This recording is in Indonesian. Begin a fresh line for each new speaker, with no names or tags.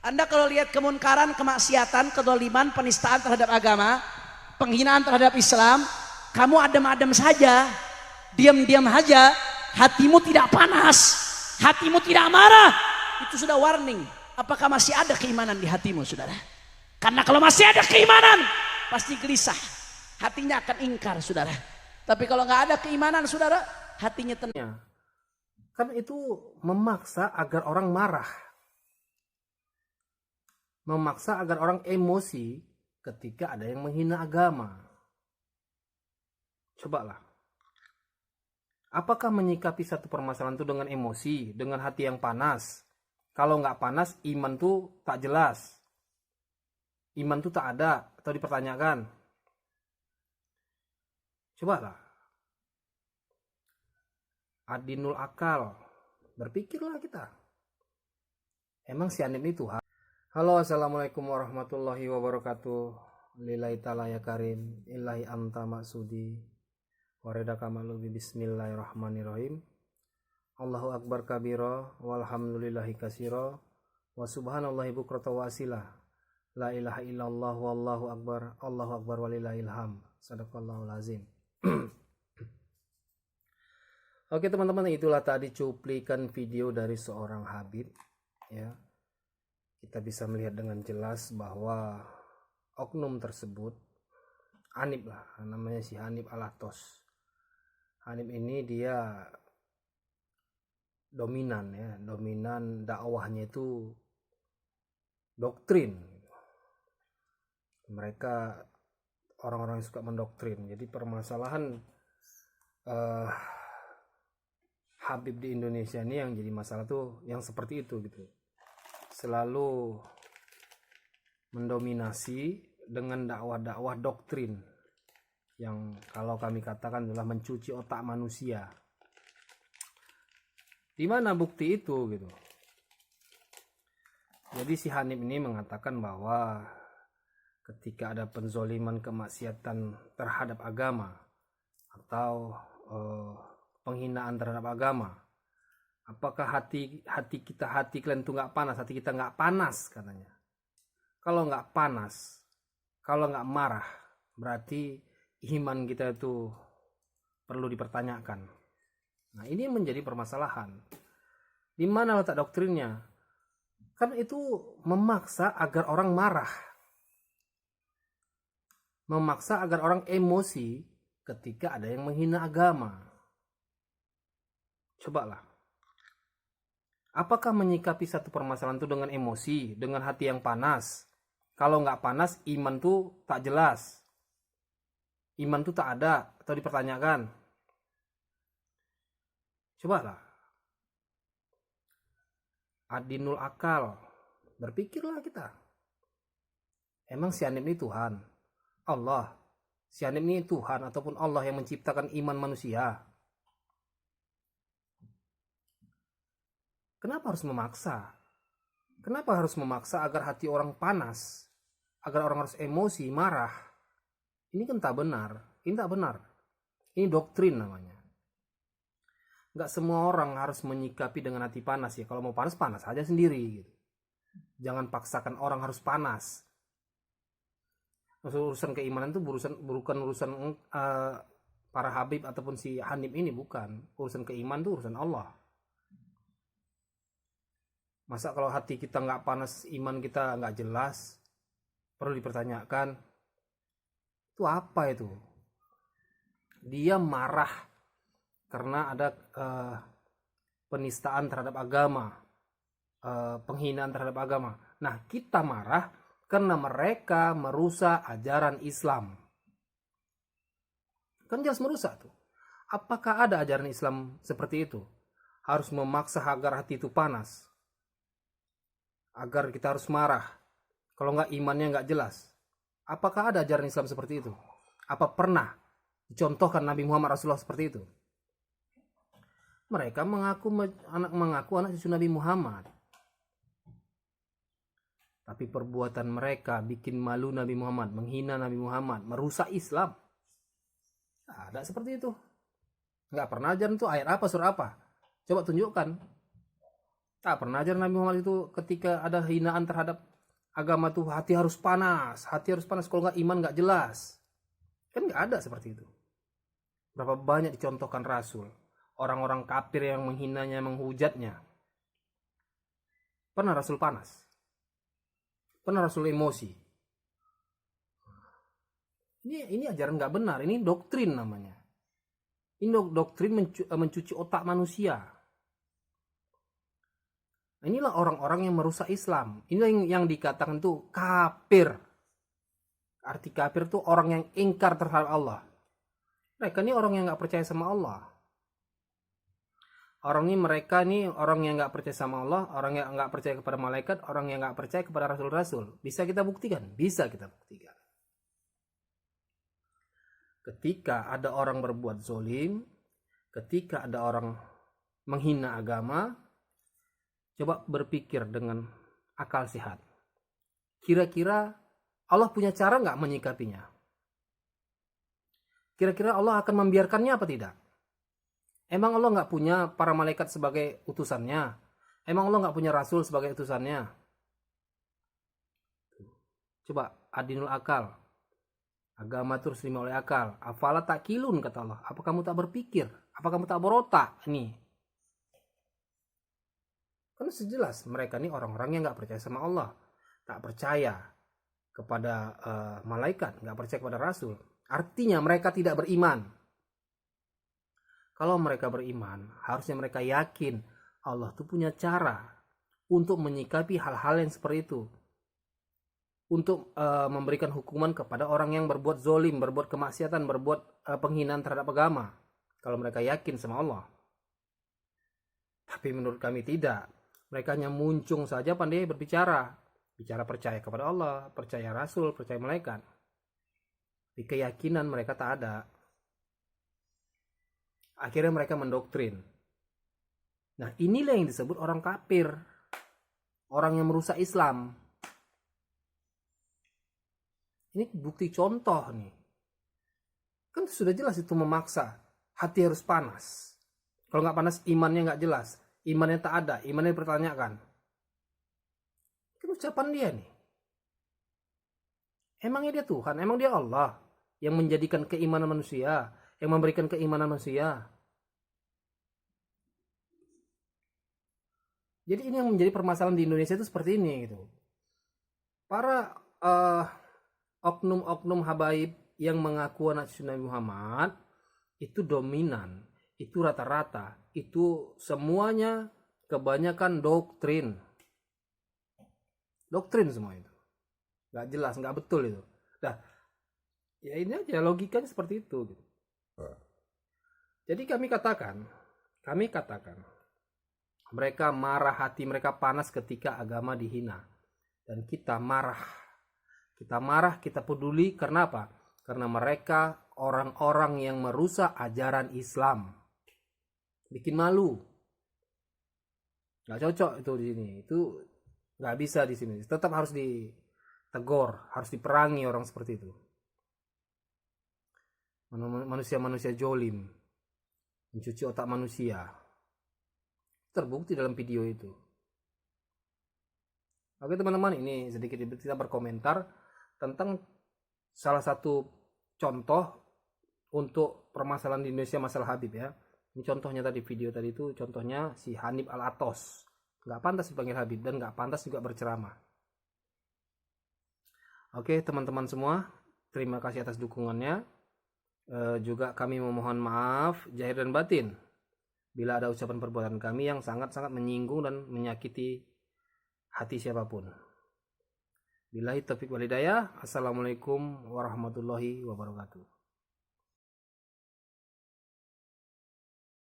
Anda kalau lihat kemunkaran, kemaksiatan, kedoliman, penistaan terhadap agama, penghinaan terhadap Islam, kamu adem-adem saja, diam-diam saja, hatimu tidak panas, hatimu tidak marah, itu sudah warning. Apakah masih ada keimanan di hatimu, saudara? Karena kalau masih ada keimanan, pasti gelisah, hatinya akan ingkar, saudara. Tapi kalau nggak ada keimanan, saudara, hatinya tenang.
Kan itu memaksa agar orang marah, memaksa agar orang emosi ketika ada yang menghina agama. Cobalah, apakah menyikapi satu permasalahan itu dengan emosi, dengan hati yang panas? Kalau nggak panas, iman tuh tak jelas, iman tuh tak ada atau dipertanyakan. Cobalah, adinul akal, berpikirlah kita. Emang si Anim itu Tuhan? Halo, assalamualaikum warahmatullahi wabarakatuh. Lillahi ta'ala ya karim, ilahi anta maksudi, wareda kamalubi, bismillahirrahmanirrahim. Allahu akbar kabira, walhamdulillahi kasira, wa subhanallahi bukrata wa asila, la ilaha illallah wallahu akbar walillahil hamd. Sadaqallahul azim. Oke teman-teman, itulah tadi cuplikan video dari seorang Habib, ya. Kita bisa melihat dengan jelas bahwa oknum tersebut, Hanif lah, namanya si Hanif Alatos. Hanif ini dia dominan, ya, dominan dakwahnya itu doktrin. Mereka orang-orang yang suka mendoktrin. Jadi permasalahan Habib di Indonesia ini yang jadi masalah tuh yang seperti itu gitu. Selalu mendominasi dengan dakwah-dakwah doktrin yang kalau kami katakan adalah mencuci otak manusia. Di mana bukti itu gitu? Jadi si Hanif ini mengatakan bahwa ketika ada penzoliman, kemaksiatan terhadap agama atau penghinaan terhadap agama, apakah hati kalian tuh nggak panas? Hati kita nggak panas katanya. Kalau nggak panas, kalau nggak marah, berarti iman kita itu perlu dipertanyakan. Nah, ini menjadi permasalahan. Di mana letak doktrinnya? Kan itu memaksa agar orang marah, memaksa agar orang emosi ketika ada yang menghina agama. Cobalah, apakah menyikapi satu permasalahan itu dengan emosi, dengan hati yang panas? Kalau nggak panas, iman tuh tak jelas, iman tuh tak ada atau dipertanyakan. Cobalah, adinul akal, berpikirlah kita. Emang si Hanif ini Tuhan? Allah, si Hanif ini Tuhan ataupun Allah yang menciptakan iman manusia? Kenapa harus memaksa? Kenapa harus memaksa agar hati orang panas? Agar orang harus emosi, marah? Ini kan tak benar. Ini tak benar. Ini doktrin namanya. Nggak semua orang harus menyikapi dengan hati panas ya. Kalau mau panas, panas aja sendiri gitu. Jangan paksakan orang harus panas. Urusan keimanan itu bukan urusan para Habib ataupun si Hanif ini, bukan. Urusan keimanan itu urusan Allah. Masa kalau hati kita nggak panas, iman kita nggak jelas, perlu dipertanyakan. Itu apa itu? Dia marah karena ada penistaan terhadap agama, penghinaan terhadap agama. Nah, kita marah karena mereka merusak ajaran Islam. Kan jelas merusak tuh. Apakah ada ajaran Islam seperti itu? Harus memaksa agar hati itu panas, agar kita harus marah. Kalau nggak, imannya nggak jelas. Apakah ada ajaran Islam seperti itu? Apa pernah dicontohkan Nabi Muhammad Rasulullah seperti itu? Mereka mengaku anak cucu Nabi Muhammad, tapi perbuatan mereka bikin malu Nabi Muhammad, menghina Nabi Muhammad, merusak Islam. Ada seperti itu? Nggak pernah ajaran itu. Ayat apa, surah apa? Coba tunjukkan. Tak pernah ajar Nabi Muhammad itu ketika ada hinaan terhadap agama tuh hati harus panas. Hati harus panas, kalau nggak iman nggak jelas. Kan nggak ada seperti itu. Berapa banyak dicontohkan Rasul. Orang-orang kafir yang menghinanya, menghujatnya. Pernah Rasul panas? Pernah Rasul emosi? Ini ajaran nggak benar. Ini doktrin namanya. Ini doktrin mencuci otak manusia. Inilah orang-orang yang merusak Islam. Inilah yang dikatakan tuh kafir. Arti kafir tuh orang yang ingkar terhadap Allah. Mereka ini orang yang nggak percaya sama Allah. Mereka ini orang yang nggak percaya sama Allah, orang yang nggak percaya kepada malaikat, orang yang nggak percaya kepada rasul-rasul. Bisa kita buktikan? Bisa kita buktikan. Ketika ada orang berbuat zolim, ketika ada orang menghina agama, coba berpikir dengan akal sehat. Kira-kira Allah punya cara nggak menyikapinya? Kira-kira Allah akan membiarkannya apa tidak? Emang Allah nggak punya para malaikat sebagai utusannya? Emang Allah nggak punya rasul sebagai utusannya? Coba adinul akal. Agama itu harus terima oleh akal. Afala takilun, kata Allah. Apa kamu tak berpikir? Apa kamu tak berotak? Ini. Kan sejelas mereka ini orang-orang yang nggak percaya sama Allah. Tak percaya kepada malaikat. Nggak percaya kepada rasul. Artinya mereka tidak beriman. Kalau mereka beriman, harusnya mereka yakin Allah tuh punya cara untuk menyikapi hal-hal yang seperti itu. Untuk memberikan hukuman kepada orang yang berbuat zolim, berbuat kemaksiatan, berbuat penghinaan terhadap agama. Kalau mereka yakin sama Allah. Tapi menurut kami tidak. Mereka hanya muncung saja pandai berbicara. Bicara percaya kepada Allah, percaya Rasul, percaya malaikat. Tapi keyakinan mereka tak ada. Akhirnya mereka mendoktrin. Nah, inilah yang disebut orang kafir. Orang yang merusak Islam. Ini bukti contoh nih. Kan sudah jelas itu memaksa. Hati harus panas. Kalau nggak panas, imannya nggak jelas. Imannya tak ada. Imannya dipertanyakan. Kan ucapan dia nih. Emangnya dia Tuhan? Emang dia Allah? Yang menjadikan keimanan manusia. Yang memberikan keimanan manusia. Jadi ini yang menjadi permasalahan di Indonesia itu seperti ini gitu. Para oknum-oknum habaib yang mengaku anak cucu Nabi Muhammad itu dominan, itu rata-rata, itu semuanya kebanyakan doktrin semua itu, nggak jelas, nggak betul itu. Dah, ya ini aja logikanya seperti itu. Gitu. Jadi kami katakan, mereka marah, hati mereka panas ketika agama dihina, dan kita marah. Kita peduli karena apa? Karena mereka orang-orang yang merusak ajaran Islam. Bikin malu. Gak cocok itu di sini. Itu gak bisa di sini. Tetap harus ditegur, harus diperangi orang seperti itu. Manusia-manusia jolim. Mencuci otak manusia. Terbukti dalam video itu. Oke teman-teman, ini sedikit kita berkomentar tentang salah satu contoh untuk permasalahan di Indonesia, masalah Habib ya. Ini contohnya tadi, video tadi itu contohnya si Hanif Al-Atos. Nggak pantas dipanggil Habib dan nggak pantas juga berceramah. Oke teman-teman semua, terima kasih atas dukungannya. Juga kami memohon maaf zahir dan batin bila ada ucapan perbuatan kami yang sangat-sangat menyinggung dan menyakiti hati siapapun. Billahi taufiq wal hidayah. Assalamualaikum warahmatullahi wabarakatuh.